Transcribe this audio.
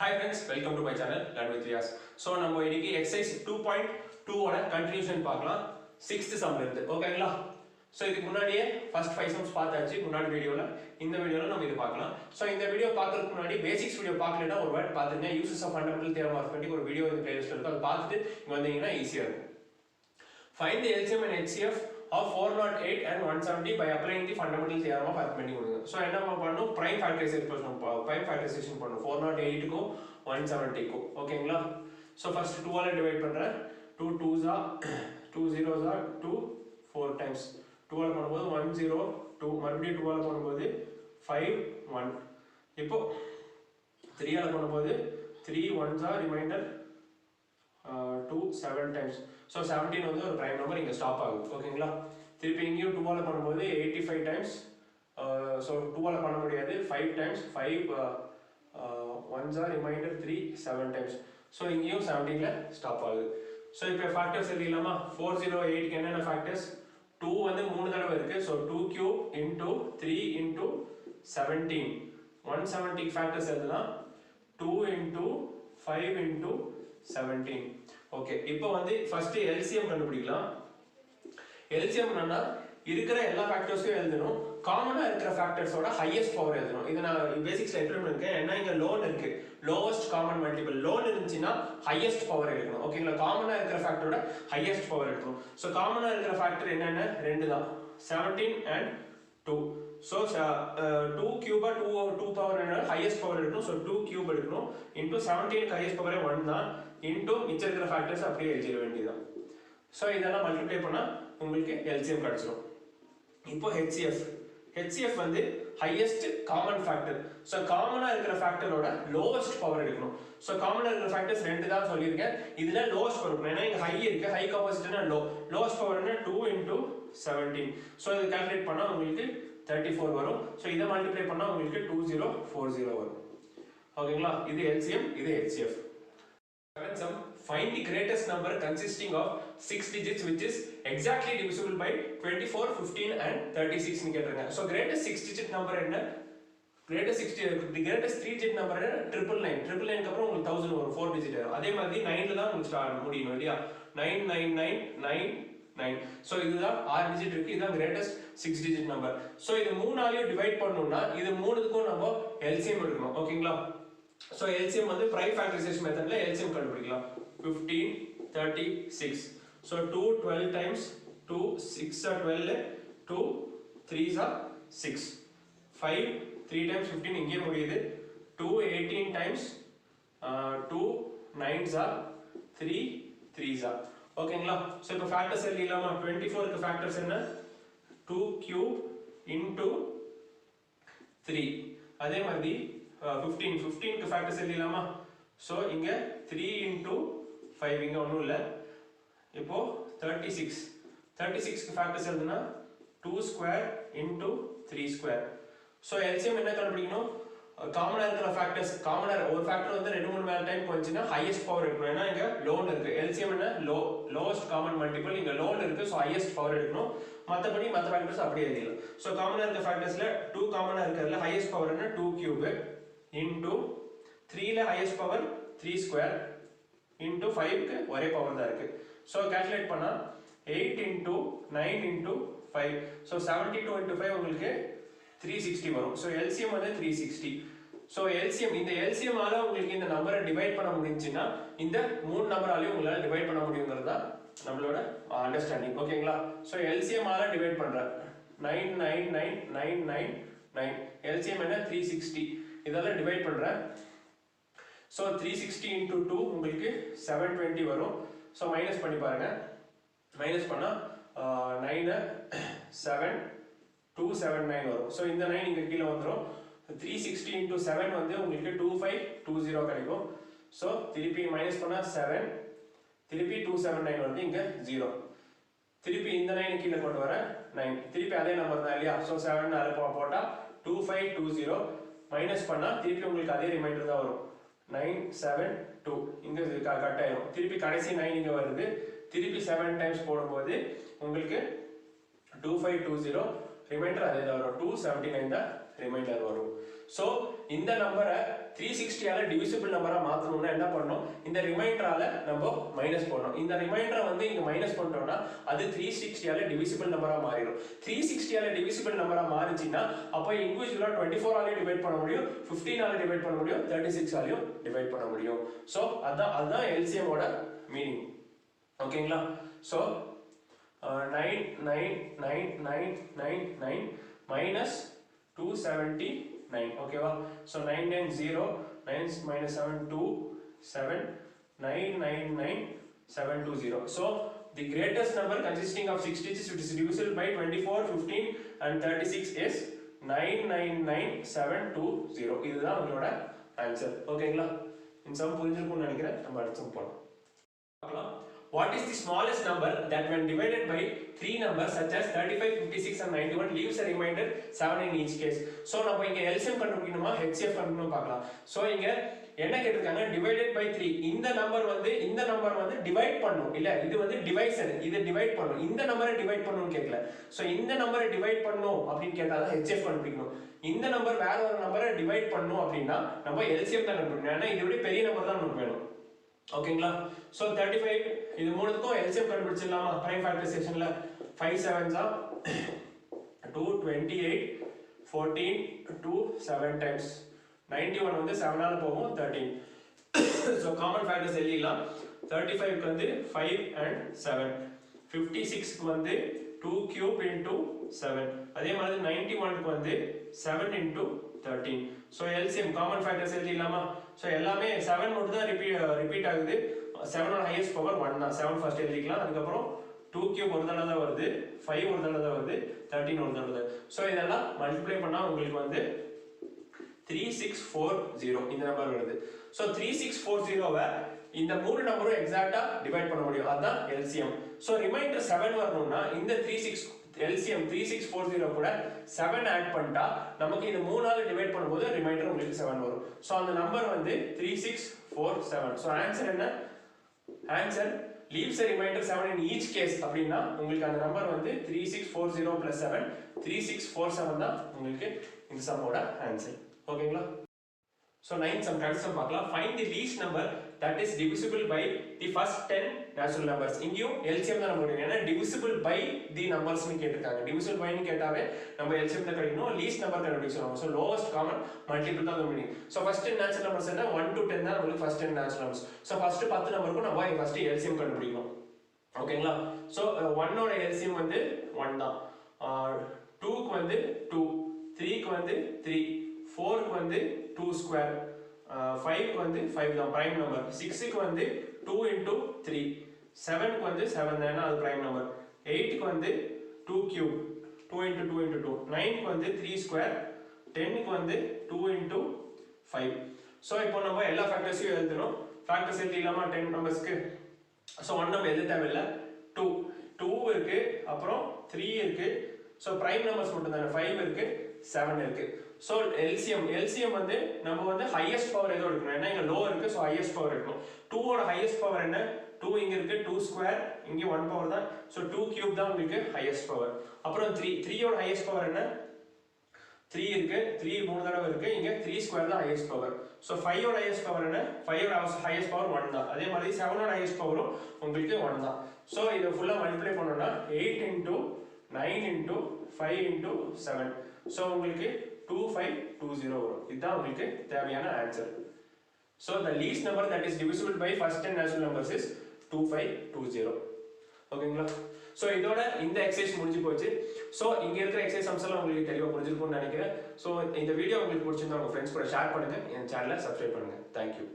Hi friends, welcome to my channel Learn with Riyaz. So நம்ம இன்னைக்கு exercise 2.2 ஓட continuation பார்க்கலாம் 6th sum இருந்து ஓகேங்களா. சோ இதுக்கு முன்னாடியே first 5 sums பார்த்தாச்சு முன்னாடி வீடியோல. இந்த வீடியோல நம்ம இது பார்க்கலாம். சோ இந்த வீடியோ பார்க்கிறதுக்கு முன்னாடி basics வீடியோ பார்க்கலனா ஒரு வாட்டி பாத்துங்க uses of fundamental theorem of arithmetic ஒரு வீடியோ இந்த பிளேலிஸ்ட்ல இருக்கு. அதை பார்த்துட்டு இங்க வந்தீங்கன்னா ஈஸியா இருக்கும். Find the LCM and HCF of 408 and 170 by applying the fundamental theorem of arithmetic. So என்ன பண்ணனும் prime factorization பண்ணனும் 408 க்கு 170 க்கு ஓகேங்களா. So first 2 ஆல டிவைட் பண்றேன் 2 2s are 2 zeros are 2 4 times 2 ஆல பண்ணும்போது 102 மறுபடியும் 2 ஆல பண்ணும்போது 5 1 இப்போ 3 ஆல பண்ணும்போது 3 1s are remainder 2 7 times. So 17 வந்து ஒரு prime number இங்க ஸ்டாப் ஆகுது ஓகேங்களா. திருப்பி இங்கேயும் 2 ஆல பண்ணும்போது 85 times. So 2 ஆல பண்ண முடியாது 5 times 5 1s are remainder 3 7 times. So இங்கேயும் 17 ல ஸ்டாப் ஆகுது. So இப்போ ஃபேக்டர்ஸ் எழுதிடலாமா 408 க்கு என்னென்ன ஃபேக்டர்ஸ் 2 வந்து 3 தடவை இருக்கு. So 2 cube into 3 into 17 170 factors எழுதலாம் 2 into 5 into 17. ஓகே இப்போ வந்து ஃபர்ஸ்ட் LCM கண்டுபிடிக்கலாம். LCM என்னன்னா இருக்கிற எல்லா ஃபேக்டர்ஸையும் எழுதணும். காமனா இருக்கிற ஃபேக்டர்ஸோட ஹையஸ்ட் பவர் எழுதணும். இது நான் பேசிக்ஸ்ல என்டர் பண்ணிருக்கேன். ஏன்னா இங்க லோன் இருக்கு. லோவஸ்ட் காமன் மல்டிபிள் லோன் இருந்துச்சுன்னா ஹையஸ்ட் பவர் எடுக்கணும். ஓகேங்களா காமனா இருக்கிற ஃபேக்டரோட ஹையஸ்ட் பவர் எடுக்கணும். சோ காமனா இருக்கிற ஃபேக்டர் என்னென்ன ரெண்டு தான் 17 and 2. So 2 cube 2 power என்ன highest power எடுக்கணும். So 2 cube எடுக்கணும் into 17 க்கு highest power 1 தான் into மிச்ச இருக்கிற ஃபேக்டர்ஸ் அப்படியே எழுதிட வேண்டியதுதான். So இதெல்லாம் மல்டிப்ளை பண்ணா உங்களுக்கு LCM கிடைச்சிரும். இப்போ HCF வந்து highest common factor. So காமனா இருக்கிற ஃபேக்டரோட lowest power எடுக்கணும். So காமனா இருக்கிற ஃபேக்டர்ஸ் ரெண்டு தான் சொல்லியிருக்கேன். இதுல lowest power எடுக்கணும். ஏன்னா இங்க high இருக்கு. high capacity low. Lowest power என்ன 2 into 17. So இது கால்குலேட் பண்ணா உங்களுக்கு 34 வரும். So இத மல்டிப்ளை பண்ணா உங்களுக்கு 2040 வரும். ஓகேங்களா இது LCM இது HCF. Seventh sum, find the greatest number consisting of 6 digits which is exactly divisible by 24 15 and 36 னு கேட்டிருங்க. So greatest 6 digit number என்ன the greatest 3 digit number என்ன 999 க்கு அப்புறம் உங்களுக்கு 1000 வரும் 4 digit வரும். அதே மாதிரி 9 ல தான் உங்களுக்கு ஸ்டார்ட் முடியணும் இல்லையா 999999. So இதுதான் 6 digit இருக்கு. இதுதான் greatest 6 digit number. So இது மூணாலையும் டிவைட் பண்ணனும்னா இது மூணுத்துக்கும் நம்ம LCM எடுக்கணும் ஓகேங்களா. So LCM வந்து prime factorization methodல LCM கண்டுபிடிக்கலாம் 15 36. So 2 12 times 2 6 are 12 2 3s are 6 5 3 times 15 இங்கே முடியுது 2 18 times 2 9s are 3 3s are ஓகேங்களா. சோ இப்போ ஃபேக்டர்ஸ் எழுதிடலாமா 24 க்கு ஃபேக்டர்ஸ் என்ன 2 cube into 3 அதே மாதிரி 15 க்கு ஃபேக்டர்ஸ் எழுதிடலாமா. சோ இங்க 3 into 5 இங்க ஒண்ணும் இல்ல. இப்போ 36 க்கு ஃபேக்டர்ஸ் எழுதுனா 2 square into 3 square. So LCM என்ன கண்டுபிடிக்கணும் காமனா இருக்கிற ஃபேக்டர்ஸ் காமனா ஒரு ஃபேக்டர் வந்து ரெண்டு மூணு மேல டைம் போச்சுனா ஹையஸ்ட் பவர் எடுக்கணும். ஏன்னா இங்க லோன் இருக்கு. LCM என்ன லோவஸ்ட் காமன் மல்டிபிள் இங்க லோன் இருக்கு. சோ ஹையஸ்ட் பவர் எடுக்கணும். மத்த ஃபேக்டர்ஸ் அப்படியே எழுதிடலாம். சோ காமனா இருக்கிற ஃபேக்டர்ஸ்ல 2 காமனா இருக்கிறதுல ஹையஸ்ட் பவர் என்ன 2 cube into 3 ல ஹையஸ்ட் பவர் 3 square into 5 க்கு ஒரே பவர் தான் இருக்கு. சோ கால்குலேட் பண்ணா 8 into 9 into 5. சோ 72 into 5 உங்களுக்கு 360 வரும். சோ LCM வந்து 360. சோ LCM இந்த LCM ஆல உங்களுக்கு இந்த நம்பரை டிவைட் பண்ண முடிஞ்சுனா இந்த மூணு நம்பராலயும் உங்களால டிவைட் பண்ண முடியும்ங்கறத நம்மளோட அண்டர்ஸ்டாண்டிங் ஓகேங்களா. சோ LCM ஆல டிவைட் பண்றேன் 999999 LCM என்ன 360 இதெல்லாம் டிவைட் பண்றேன். சோ 360 into 2 உங்களுக்கு 720 வரும். சோ மைனஸ் பண்ணி பாருங்க. மைனஸ் பண்ணா 9 7 279 வரும். சோ இந்த 9 இங்க கீழ வந்துரும். 360 into 7 வந்து உங்களுக்கு 2520 கிடைக்கும். சோ திருப்பி மைனஸ் பண்ணா 7 திருப்பி 279 வந்து இங்க 0. திருப்பி இந்த 9 கீழ கொண்டு வர 9 திருப்பி அதே நம்பர் தான் இல்லையா. சோ 7 நால போட்டா 2520 மைனஸ் பண்ணா திருப்பி உங்களுக்கு அதே ரிமைண்டர் தான் வரும் 972 இங்க கட் ஆயிடும். திருப்பி கடைசி 9 இங்க வருது. திருப்பி 7 டைம்ஸ் போடும்போது உங்களுக்கு 2520 ரிமைண்டர் அதே தான் வரும் 279 தான் ரிமைண்டர் வரும். ஸோ இந்த நம்பரை 360ஆல டிவிசிபிள் நம்பராக மாற்றணும்னா என்ன பண்ணணும், இந்த ரிமைண்டரால நம்ம மைனஸ் பண்ணணும். இந்த ரிமைண்டரை வந்து இங்கே மைனஸ் பண்ணிட்டோம்னா அது 360ஆல டிவிசிபிள் நம்பராக மாறிடும். 360ஆல டிவிசிபிள் நம்பராக மாறிச்சுன்னா அப்போ இண்டிவிஜுவலாக 24ஆலே டிவைட் பண்ண முடியும், 15ஆல டிவைட் பண்ண முடியும், 36ஆலையும் டிவைட் பண்ண முடியும். ஸோ அதுதான் எல்சிஎமோட மீனிங். ஓகேங்களா? So 99999 minus 279. ஓகேவா? So 990 9 minus 7 2 7 999720. So the greatest number consisting of 6 digits which is divisible by 24, 15 and 36 is 999720. இதுதான் உங்களோட ஆன்சர். ஓகேங்களா? இந்த சம் புரிஞ்சிருக்கும்னு நினைக்கிறேன். நம்ம அடுத்து போலாம். பார்க்கலாம். What is the smallest number that when divided by three numbers such as 35, 56 and 91 leaves a remainder 7 in each case? So நம்ம இங்க LCM கண்டுபிடிக்கணுமா HCF கண்டுபிடிக்கணும் பார்க்கலாம். So இங்க என்ன கேட்டிருக்காங்க, divided by 3. இந்த நம்பர் வந்து டிவைட் பண்ணும். இல்ல இது வந்து டிவைசர், இது டிவைட் பண்ணும். இந்த நம்பரை டிவைட் பண்ணனும்னு கேட்கல. So இந்த நம்பரை டிவைட் பண்ணும் அப்படினு கேட்டாதான் HCF கண்டுபிடிக்கணும். இந்த நம்பர் வேற ஒரு நம்பரை டிவைட் பண்ணும் அப்படினா நம்ம LCM தான் கண்டுபிடிக்கணும். ஏன்னா இதை விட பெரிய நம்பர் தான் நமக்கு வேணும். ஓகேங்களா? சோ 35 இது மூணுத்துக்கும் LCM கண்டுபிடிச்சிடலாமா? பிரைம் ஃபேக்டரைசேஷன்ல 5 7s are 228 14 2 7 times 91 வந்து 7 ஆல போகும் 13. சோ காமன் ஃபேக்டர்ஸ் எழுதிடலாம். 35 க்கு வந்து 5 and 7, 56 க்கு வந்து 2 cube into 7, அதே மாதிரி 91 க்கு வந்து 7 into 13. So LCM common factors எழுதிடலாமா? சோ எல்லாமே 7 மட்டும் தான் ரிப்பீட் ஆகுது. 7 ஓட ஹையஸ்ட் பவர் 1 தான். 7 ஃபர்ஸ்ட் எழுதிக்கலாம். அதுக்கு அப்புறம் 2 கியூப் ஒரு தடவை தான் வருது, 5 ஒரு தடவை தான் வருது, 13 ஒரு தடவை தான். சோ இதெல்லாம் மல்டிப்ளை பண்ணா உங்களுக்கு வந்து 3640 இந்த நம்பர் வருது. சோ 3640வை இந்த மூணு நம்பரும் எக்ஸாக்ட்டா டிவைட் பண்ண முடியும். அதான் LCM. சோ ரிமைண்டர் 7 வரணும்னா இந்த LCM 3640 கூட 7 ஆட் பண்ணிட்டா நமக்கு இந்த மூணால டிவைட் பண்ணும்போது ரிமைண்டர் உங்களுக்கு 7 வரும். சோ அந்த நம்பர் வந்து 3647. சோ ஆன்சர் என்ன? Answer leaves a remainder 7 in each case அப்படினா உங்களுக்கு அந்த நம்பர் வந்து 3640 plus 7 3647 தான் உங்களுக்கு இந்த சம்மோட ஆன்சர். ஓகேங்களா? So 9 sum கடைசி பார்க்கலாம். Find the least number that is divisible by the first 10 natural numbers. இங்கேயும் LCM தான் நம்ம எடுக்கணும். ஏன்னா divisible by the numbers னு கேட்டிருக்காங்க. divisible by னு கேட்டாவே நம்ம LCM தான் கிடைக்கணும். least number கண்டுபிடிச்சோம். So lowest common multiple தான் meaning. So first 10 natural numbers என்ன 1 to 10 தான் நமக்கு first 10 natural numbers. So first 10 நம்பருக்கு நம்ம first LCM கண்டுபிடிக்கணும். ஓகேங்களா? So 1 ஓட LCM வந்து 1 தான். 2 க்கு வந்து 2, 3 க்கு வந்து 3, 4 க்கு வந்து 2 square, 5 க்கு வந்து 5 தான் prime number, 6 க்கு வந்து 2 into 3, 7 க்கு வந்து 7 தான் அது prime number, 8 க்கு வந்து 2 cube, 2 into 2 into 2, 9 க்கு வந்து 3 square, 10 க்கு வந்து 2 into 5. So இப்போ நம்ம எல்லா ஃபேக்டர்ஸையும் எழுதணும். ஃபேக்டர்ஸ் எழுதிடலாமா 10 நம்பர்ஸ்க்கு? So 1 நம்ம எழுத தேவையில்லை. 2 இருக்கு, அப்புறம் 3 இருக்கு. So prime numbers மட்டும் தானே, 5 இருக்கு, 7 இருக்கு. So LCM வந்து நம்ம வந்து ஹையஸ்ட் பவர் ஏதோ எடுக்கணும். ஏன்னா இங்க லோ இருக்கு, so ஹையஸ்ட் பவர் எடுக்கணும். 2 ஓட ஹையஸ்ட் பவர் என்ன? 2 இங்க இருக்கு, 2 ஸ்கொயர், இங்க 1 பவர் தான். so 2 கியூப் தான் உங்களுக்கு ஹையஸ்ட் பவர். அப்புறம் 3 ஓட ஹையஸ்ட் பவர் என்ன? 3 இருக்கு, 3 மூணு தடவை இருக்கு, இங்க 3 ஸ்கொயர் தான் ஹையஸ்ட் பவர். so 5 ஓட ஹையஸ்ட் பவர் என்ன? 5 ஓட ஹையஸ்ட் பவர் 1 தான். அதே மாதிரி 7 ஓட ஹையஸ்ட் பவரும் உங்களுக்கு 1 தான். so இத ஃபுல்லா மல்டிப்ளை பண்ணோம்னா 8 into 9 into 5 into 7. so உங்களுக்கு 2520 வரும். இதுதான் உங்களுக்கு தேவையான answer. So the least number that is divisible by first 10 natural numbers is 2520. ஓகேங்களா? So இதோட இந்த எக்ஸசைஸ் முடிஞ்சு போச்சு. So இங்க இருக்கிற எக்ஸசைஸ் சம்ஸ் எல்லாம் உங்களுக்கு தெளிவா புரிஞ்சிருக்கும்னு நினைக்கிறேன். So இந்த வீடியோ உங்களுக்கு பிடிச்சிருந்தா உங்க ஃப்ரெண்ட்ஸ் கூட ஷேர் பண்ணுங்க, என் சேனலை சப்ஸ்கிரைப் பண்ணுங்க. Thank you.